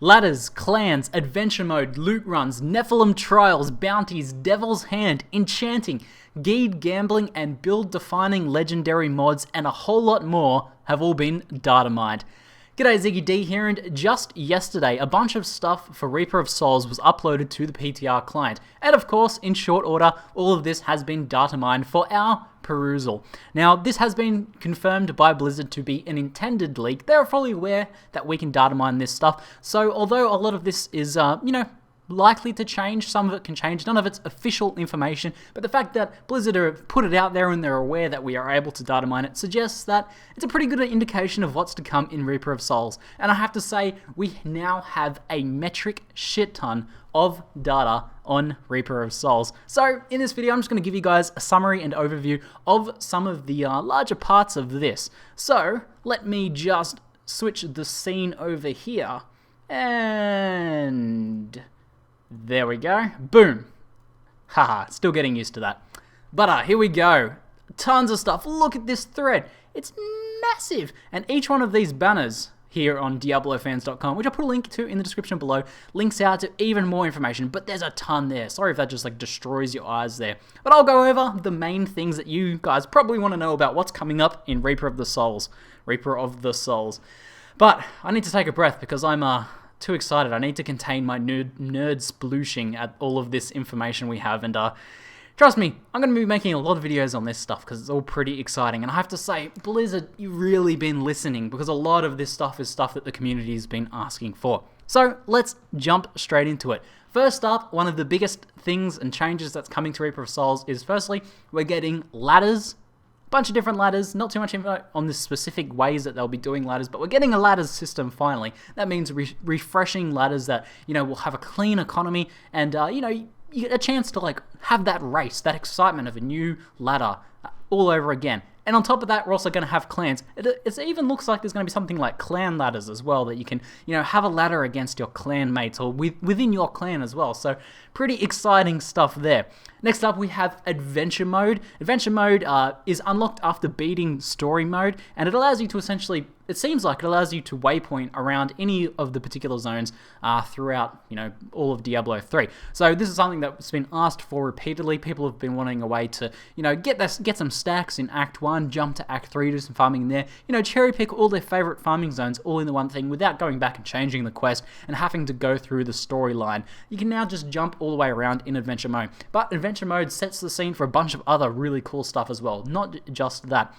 Ladders, clans, adventure mode, loot runs, Nephalem trials, bounties, devil's hand, enchanting, guide gambling, and build-defining legendary mods, and a whole lot more have all been data mined. G'day, ZiggyD here, and just yesterday, a bunch of stuff for Reaper of Souls was uploaded to the PTR client. And of course, in short order, all of this has been data mined for our perusal. Now, this has been confirmed by Blizzard to be an intended leak. They're fully aware that we can data mine this stuff. So, although a lot of this is, likely to change, some of it can change, none of it's official information, but the fact that Blizzard have put it out there and they're aware that we are able to data mine it suggests that it's a pretty good indication of what's to come in Reaper of Souls. And I have to say, we now have a metric shit ton of data on Reaper of Souls. So in this video, I'm just going to give you guys a summary and overview of some of the larger parts of this. So let me just switch the scene over here, and there we go. Boom. Haha, still getting used to that. But here we go. Tons of stuff. Look at this thread. It's massive. And each one of these banners here on DiabloFans.com, which I'll put a link to in the description below, links out to even more information, but there's a ton there. Sorry if that just destroys your eyes there. But I'll go over the main things that you guys probably want to know about what's coming up in Reaper of the Souls. Reaper of the Souls. But I need to take a breath because I'm too excited. I need to contain my nerd splooshing at all of this information we have, and trust me, I'm going to be making a lot of videos on this stuff because it's all pretty exciting. And I have to say, Blizzard, you've really been listening, because a lot of this stuff is stuff that the community has been asking for. So let's jump straight into it. First up, one of the biggest things and changes that's coming to Reaper of Souls is, firstly, we're getting ladders. Bunch of different ladders, not too much info on the specific ways that they'll be doing ladders, but we're getting a ladders system finally. That means refreshing ladders that, will have a clean economy, and, you get a chance to, have that race, that excitement of a new ladder all over again. And on top of that, we're also going to have clans. It even looks like there's going to be something like clan ladders as well, that you can, have a ladder against your clan mates, or within your clan as well. So, pretty exciting stuff there. Next up, we have Adventure Mode. Adventure Mode is unlocked after beating Story Mode, and it allows you to essentially, it seems like it allows you to waypoint around any of the particular zones throughout, all of Diablo 3. So this is something that's been asked for repeatedly. People have been wanting a way to, get some stacks in Act 1, jump to Act 3, do some farming there, cherry pick all their favorite farming zones all in the one thing without going back and changing the quest and having to go through the storyline. You can now just jump all the way around in Adventure Mode. But Adventure Mode sets the scene for a bunch of other really cool stuff as well, not just that.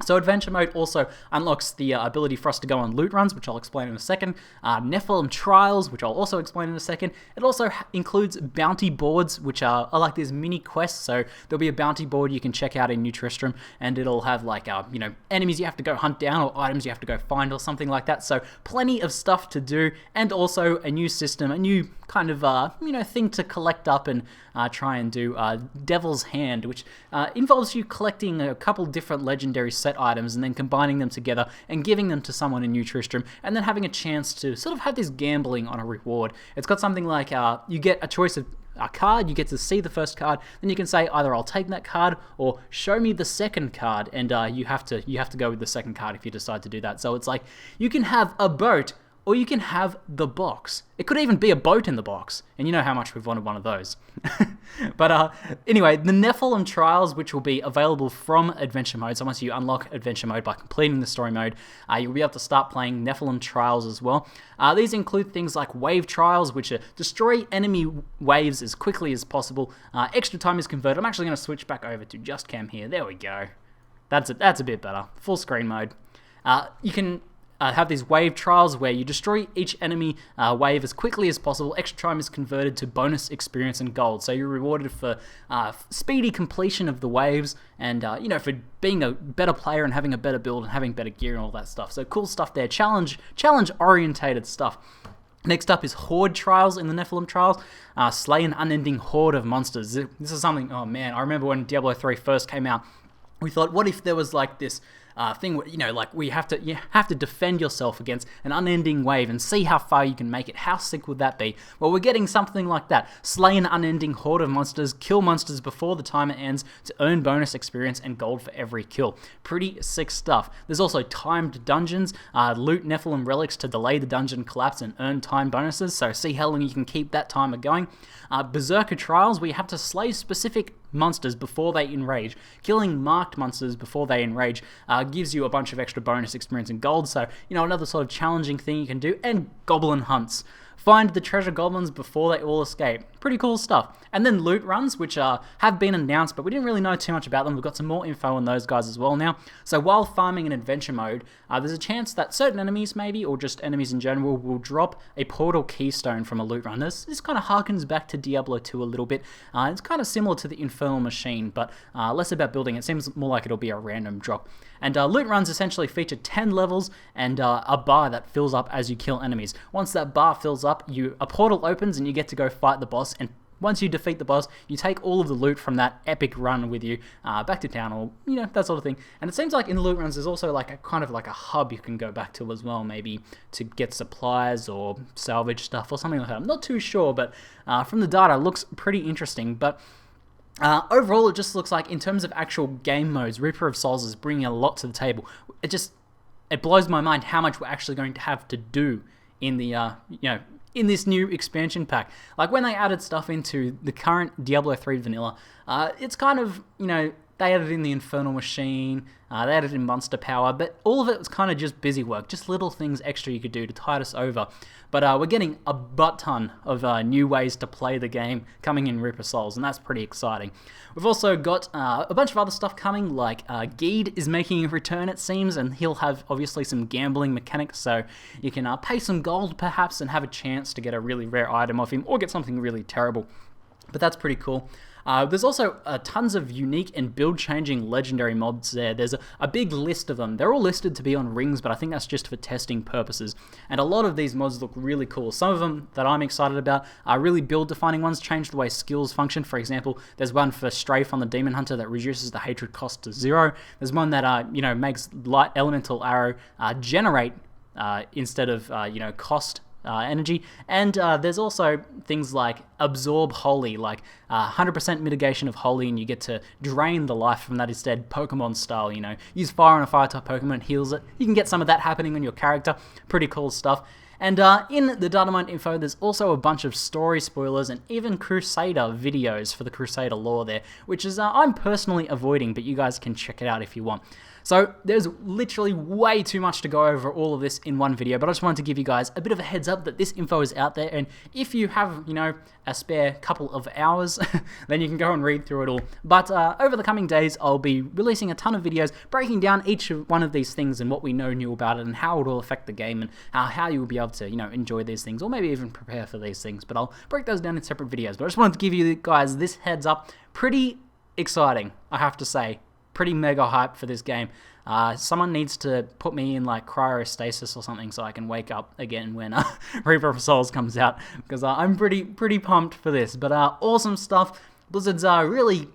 So Adventure Mode also unlocks the ability for us to go on loot runs, which I'll explain in a second. Nephalem Trials, which I'll also explain in a second. It also includes bounty boards, which are like these mini quests. So there'll be a bounty board you can check out in New Tristram, and it'll have enemies you have to go hunt down, or items you have to go find, or something like that. So plenty of stuff to do, and also a new system, a new kind of thing to collect up and try and do Devil's Hand, which involves you collecting a couple different legendary set items and then combining them together and giving them to someone in New Tristram, and then having a chance to sort of have this gambling on a reward. It's got something like you get a choice of a card, you get to see the first card, then you can say either I'll take that card or show me the second card, and you have to go with the second card if you decide to do that. So it's like you can have a boat, or you can have the box. It could even be a boat in the box, and you know how much we've wanted one of those. But anyway, the Nephalem Trials, which will be available from Adventure Mode, so once you unlock Adventure Mode by completing the Story Mode, you'll be able to start playing Nephalem Trials as well. These include things like Wave Trials, which are destroy enemy waves as quickly as possible. Extra time is converted. I'm actually going to switch back over to Just Cam here. There we go. That's a bit better. Full screen mode. You can have these wave trials where you destroy each enemy wave as quickly as possible. Extra time is converted to bonus experience and gold. So you're rewarded for speedy completion of the waves, and for being a better player and having a better build and having better gear and all that stuff. So cool stuff there. Challenge orientated stuff. Next up is Horde Trials in the Nephalem Trials. Slay an unending horde of monsters. This is something, oh man, I remember when Diablo 3 first came out, we thought, what if there was like this thing where, you know, like you have to defend yourself against an unending wave and see how far you can make it. How sick would that be? Well, we're getting something like that. Slay an unending horde of monsters, kill monsters before the timer ends to earn bonus experience and gold for every kill. Pretty sick stuff. There's also timed dungeons, loot Nephalem Relics to delay the dungeon collapse and earn time bonuses, so see how long you can keep that timer going. Beserker Trials, where you have to slay specific monsters before they enrage. Killing marked monsters before they enrage gives you a bunch of extra bonus experience and gold, so, you know, another sort of challenging thing you can do. And goblin hunts. Find the treasure goblins before they all escape. Pretty cool stuff. And then loot runs, which have been announced, but we didn't really know too much about them. We've got some more info on those guys as well now. So while farming in adventure mode, there's a chance that certain enemies maybe, or just enemies in general, will drop a portal keystone from a loot run. This kind of harkens back to Diablo 2 a little bit. It's kind of similar to the Infernal Machine, but less about building. It seems more like it'll be a random drop. And loot runs essentially feature 10 levels and a bar that fills up as you kill enemies. Once that bar fills up, a portal opens and you get to go fight the boss. And once you defeat the boss, you take all of the loot from that epic run with you back to town, or, you know, that sort of thing. And it seems like in the loot runs, there's also like a kind of like a hub you can go back to as well, maybe to get supplies or salvage stuff or something like that. I'm not too sure, but from the data, it looks pretty interesting. But overall, it just looks like, in terms of actual game modes, Reaper of Souls is bringing a lot to the table. It blows my mind how much we're actually going to have to do in the in this new expansion pack. Like, when they added stuff into the current Diablo 3 vanilla, it's kind of, you know, they added in the Infernal Machine, they added in Monster Power, but all of it was kind of just busy work, just little things extra you could do to tide us over. But we're getting a butt ton of new ways to play the game coming in Reaper Souls, and that's pretty exciting. We've also got a bunch of other stuff coming, like ZiggyD is making a return, it seems, and he'll have obviously some gambling mechanics, so you can pay some gold perhaps and have a chance to get a really rare item off him, or get something really terrible. But that's pretty cool. There's also tons of unique and build-changing legendary mods there. There's a big list of them. They're all listed to be on rings, but I think that's just for testing purposes. And a lot of these mods look really cool. Some of them that I'm excited about are really build-defining ones, change the way skills function. For example, there's one for Strafe on the Demon Hunter that reduces the hatred cost to 0. There's one that makes light elemental arrow generate instead of cost energy. And there's also things like absorb holy, like 100% mitigation of holy, and you get to drain the life from that instead, Pokemon style. You know, use fire on a fire type Pokemon, it heals it. You can get some of that happening on your character. Pretty cool stuff. And in the Datamined info, there's also a bunch of story spoilers and even Crusader videos for the Crusader lore there, which is I'm personally avoiding, but you guys can check it out if you want. So there's literally way too much to go over all of this in one video, but I just wanted to give you guys a bit of a heads up that this info is out there, and if you have, a spare couple of hours, then you can go and read through it all. But over the coming days, I'll be releasing a ton of videos breaking down each one of these things and what we know new about it and how it will affect the game and how you will be able to, enjoy these things, or maybe even prepare for these things. But I'll break those down in separate videos. But I just wanted to give you guys this heads up. Pretty exciting, I have to say. Pretty mega hype for this game. Someone needs to put me in like cryostasis or something so I can wake up again when Reaper of Souls comes out, because I'm pretty pumped for this. But awesome stuff. Blizzard's really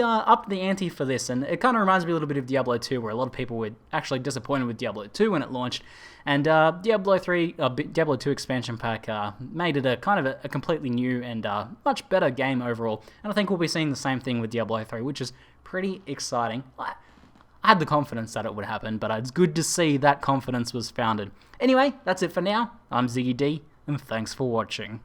upped the ante for this, and it kind of reminds me a little bit of Diablo 2, where a lot of people were actually disappointed with Diablo 2 when it launched, and Diablo 2 expansion pack made it a kind of a completely new and much better game overall, and I think we'll be seeing the same thing with Diablo 3, which is pretty exciting. I had the confidence that it would happen, but it's good to see that confidence was founded. Anyway, that's it for now. I'm ZiggyD, and thanks for watching.